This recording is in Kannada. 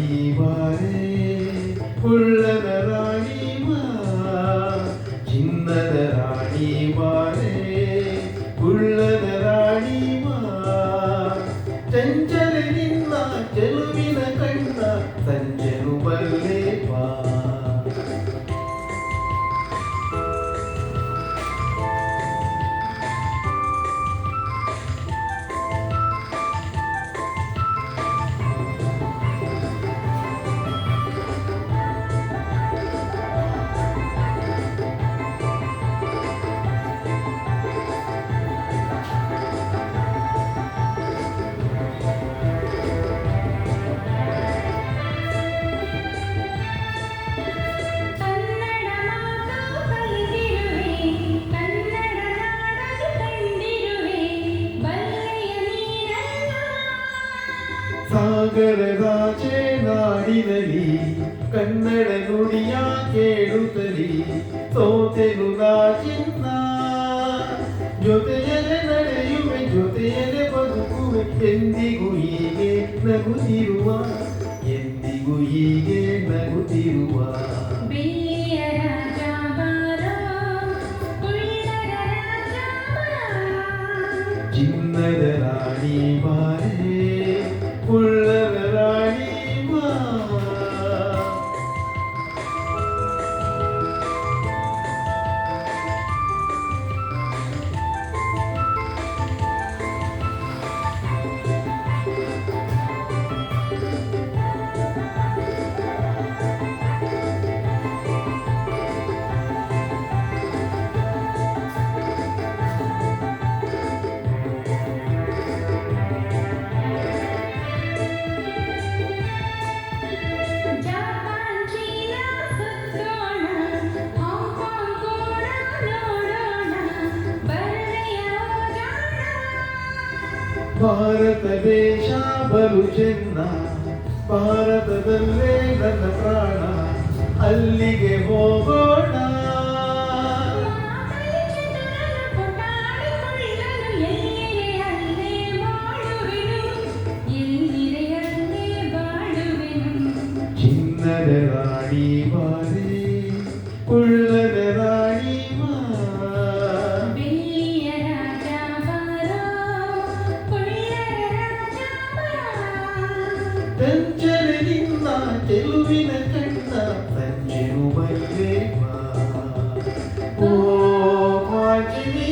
ರಾಣಿ ಬಾರೆ ಉಳ್ಳದ ರಾಣಿ ಬಾ ಚಿನ್ನದ ರಾಣಿ ಬಾರೆ ಉಳ್ಳದ ರಾಣಿ ಬಾ ಚಂಚಲ ನಿನ್ನ ಚೆಲುವಿನ ಕಣ್ಣ ಸಂಜೆನು ಬಲ್ಲೆ ಬಾ ಸಾಗರದಾಚೆ ನಾಡಿನಲ್ಲಿ ಕನ್ನಡ ನುಡಿಯ ಕೇಳುತ್ತಲಿ ಸೋತೆನು ನಾಚಿನ್ನ ಜೊತೆಯಲೆ ನಡೆಯುವೆ ಜೊತೆಯಲೆ ಬದುಕುವೆ ಎಂದಿಗೂ ಹೀಗೆ ನಗುತ್ತಿರುವ ಎಂದಿಗೂ ಹೀಗೆ ನಗುತ್ತಿರುವ ಚಿನ್ನದ ರಾಣಿ ಬಾರೆ ಉಳ್ಳದ ರಾಣಿ ಬಾ ಭಾರತ ದೇಶ ಬಲು ಚೆನ್ನ ಭಾರತದಲ್ಲೇ ನನ್ನ ಪ್ರಾಣ ಅಲ್ಲಿಗೆ ಹೋಗೋಣ ಚಿನ್ನದ ರಾಣಿ ಬಾರೆ ಉಳ್ಳದ ರಾಣಿ ಬಾ ಚಂಚಲ ನಿನ್ನ ಚೆಲುವಿನ ಕಣ್ಣ ಸಂಜೆನು ಬಲ್ಲೆ ಬಾ ಓ ಮಾಜಿನಿ